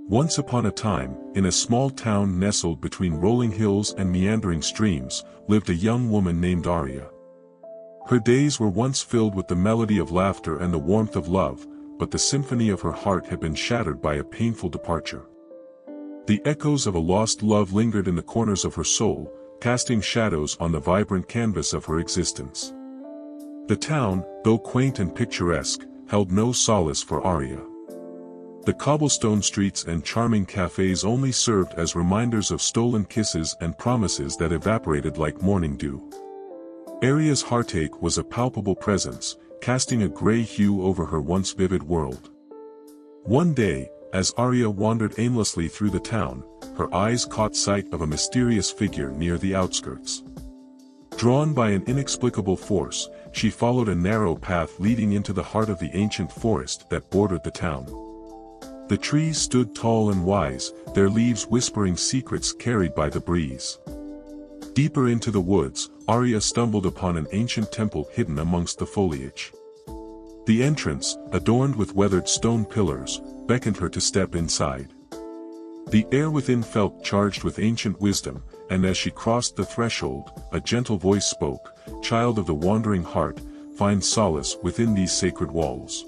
Once upon a time, in a small town nestled between rolling hills and meandering streams, lived a young woman named Arya. Her days were once filled with the melody of laughter and the warmth of love, but the symphony of her heart had been shattered by a painful departure. The echoes of a lost love lingered in the corners of her soul, casting shadows on the vibrant canvas of her existence. The town, though quaint and picturesque, held no solace for Arya. The cobblestone streets and charming cafes only served as reminders of stolen kisses and promises that evaporated like morning dew. Arya's heartache was a palpable presence, casting a gray hue over her once vivid world. One day, as Arya wandered aimlessly through the town, her eyes caught sight of a mysterious figure near the outskirts. Drawn by an inexplicable force, she followed a narrow path leading into the heart of the ancient forest that bordered the town. The trees stood tall and wise, their leaves whispering secrets carried by the breeze. Deeper into the woods, Arya stumbled upon an ancient temple hidden amongst the foliage. The entrance, adorned with weathered stone pillars, beckoned her to step inside. The air within felt charged with ancient wisdom, and as she crossed the threshold, a gentle voice spoke, "Child of the wandering heart, find solace within these sacred walls."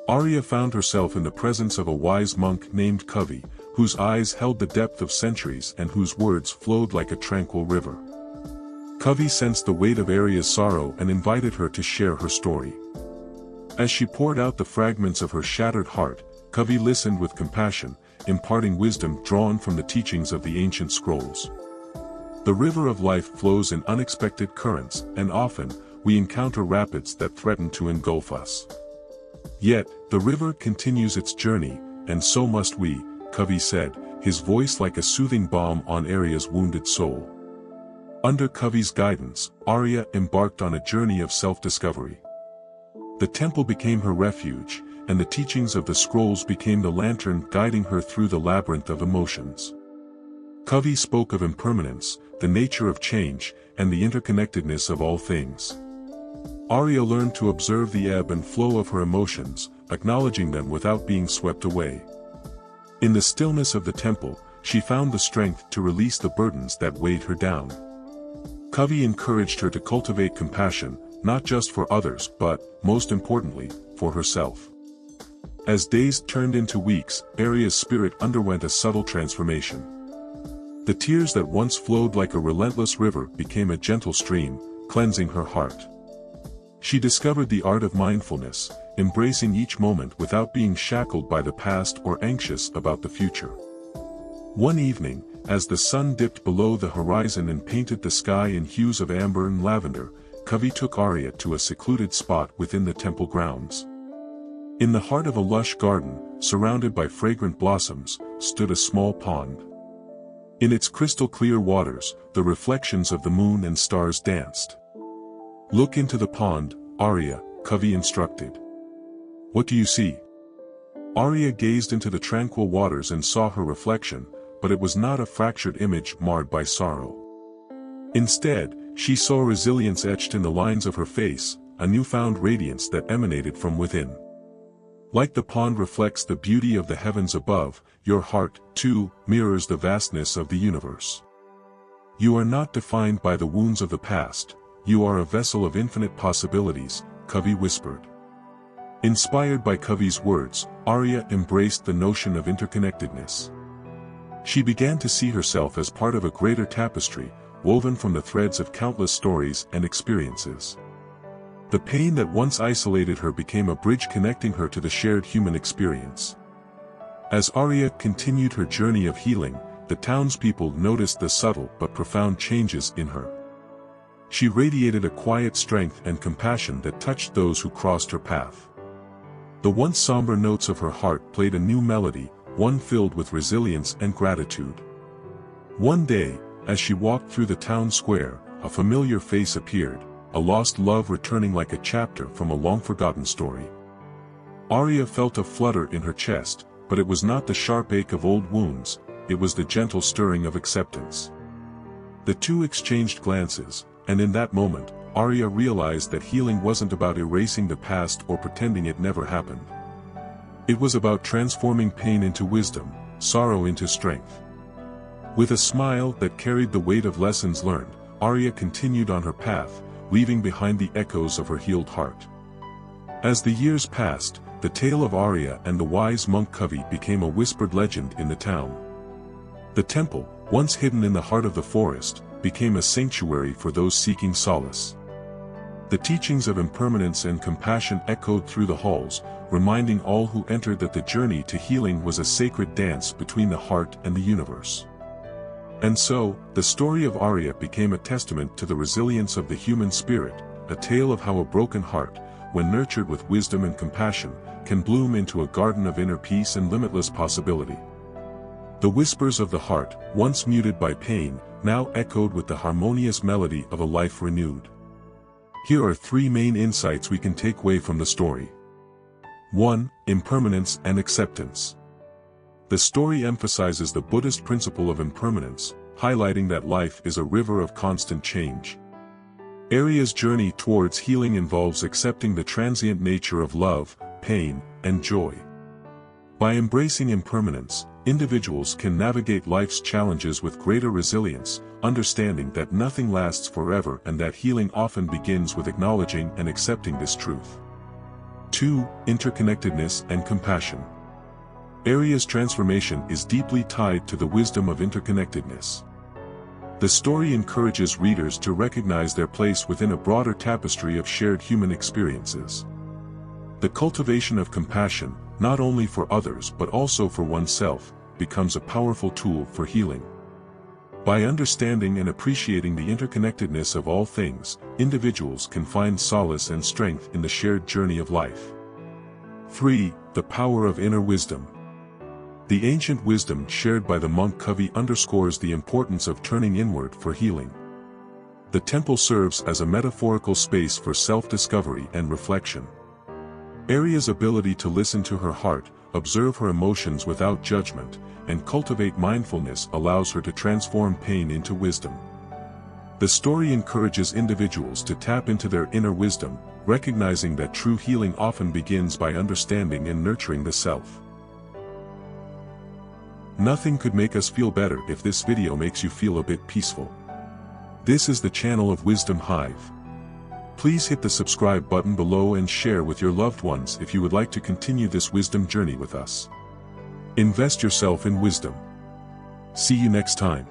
Arya found herself in the presence of a wise monk named Kavi, whose eyes held the depth of centuries and whose words flowed like a tranquil river. Kavi sensed the weight of Arya's sorrow and invited her to share her story. As she poured out the fragments of her shattered heart, Kavi listened with compassion, imparting wisdom drawn from the teachings of the ancient scrolls. The river of life flows in unexpected currents, and often, we encounter rapids that threaten to engulf us. Yet, the river continues its journey, and so must we, Kavi said, his voice like a soothing balm on Arya's wounded soul. Under Kavi's guidance, Arya embarked on a journey of self-discovery. The temple became her refuge, and the teachings of the scrolls became the lantern guiding her through the labyrinth of emotions. Kavi spoke of impermanence, the nature of change, and the interconnectedness of all things. Arya learned to observe the ebb and flow of her emotions, acknowledging them without being swept away. In the stillness of the temple, she found the strength to release the burdens that weighed her down. Kavi encouraged her to cultivate compassion, not just for others but, most importantly, for herself. As days turned into weeks, Arya's spirit underwent a subtle transformation. The tears that once flowed like a relentless river became a gentle stream, cleansing her heart. She discovered the art of mindfulness, embracing each moment without being shackled by the past or anxious about the future. One evening, as the sun dipped below the horizon and painted the sky in hues of amber and lavender, Kavi took Arya to a secluded spot within the temple grounds. In the heart of a lush garden, surrounded by fragrant blossoms, stood a small pond. In its crystal-clear waters, the reflections of the moon and stars danced. "Look into the pond, Arya," Kavi instructed. "What do you see?" Arya gazed into the tranquil waters and saw her reflection, but it was not a fractured image marred by sorrow. Instead, she saw resilience etched in the lines of her face, a newfound radiance that emanated from within. Like the pond reflects the beauty of the heavens above, your heart, too, mirrors the vastness of the universe. You are not defined by the wounds of the past. You are a vessel of infinite possibilities, Kavi whispered. Inspired by Kavi's words, Arya embraced the notion of interconnectedness. She began to see herself as part of a greater tapestry, woven from the threads of countless stories and experiences. The pain that once isolated her became a bridge connecting her to the shared human experience. As Arya continued her journey of healing, the townspeople noticed the subtle but profound changes in her. She radiated a quiet strength and compassion that touched those who crossed her path. The once somber notes of her heart played a new melody, one filled with resilience and gratitude. One day, as she walked through the town square, a familiar face appeared, a lost love returning like a chapter from a long-forgotten story. Arya felt a flutter in her chest, but it was not the sharp ache of old wounds, it was the gentle stirring of acceptance. The two exchanged glances, and in that moment, Arya realized that healing wasn't about erasing the past or pretending it never happened. It was about transforming pain into wisdom, sorrow into strength. With a smile that carried the weight of lessons learned, Arya continued on her path, leaving behind the echoes of her healed heart. As the years passed, the tale of Arya and the wise monk Covey became a whispered legend in the town. The temple, once hidden in the heart of the forest, became a sanctuary for those seeking solace. The teachings of impermanence and compassion echoed through the halls, reminding all who entered that the journey to healing was a sacred dance between the heart and the universe. And so, the story of Arya became a testament to the resilience of the human spirit, a tale of how a broken heart, when nurtured with wisdom and compassion, can bloom into a garden of inner peace and limitless possibility. The whispers of the heart, once muted by pain, now echoed with the harmonious melody of a life renewed. Here are 3 main insights we can take away from the story. 1. Impermanence and acceptance. The story emphasizes the Buddhist principle of impermanence, highlighting that life is a river of constant change. Arya's journey towards healing involves accepting the transient nature of love, pain, and joy. By embracing impermanence, individuals can navigate life's challenges with greater resilience, understanding that nothing lasts forever and that healing often begins with acknowledging and accepting this truth. 2. Interconnectedness and compassion. Arya's transformation is deeply tied to the wisdom of interconnectedness. The story encourages readers to recognize their place within a broader tapestry of shared human experiences. The cultivation of compassion, not only for others but also for oneself, becomes a powerful tool for healing. By understanding and appreciating the interconnectedness of all things, individuals can find solace and strength in the shared journey of life. 3. The power of inner wisdom. The ancient wisdom shared by the monk Covey underscores the importance of turning inward for healing. The temple serves as a metaphorical space for self-discovery and reflection. Arya's ability to listen to her heart, observe her emotions without judgment, and cultivate mindfulness allows her to transform pain into wisdom. The story encourages individuals to tap into their inner wisdom, recognizing that true healing often begins by understanding and nurturing the self. Nothing could make us feel better if this video makes you feel a bit peaceful. This is the channel of Wisdom Hive. Please hit the subscribe button below and share with your loved ones if you would like to continue this wisdom journey with us. Invest yourself in wisdom. See you next time.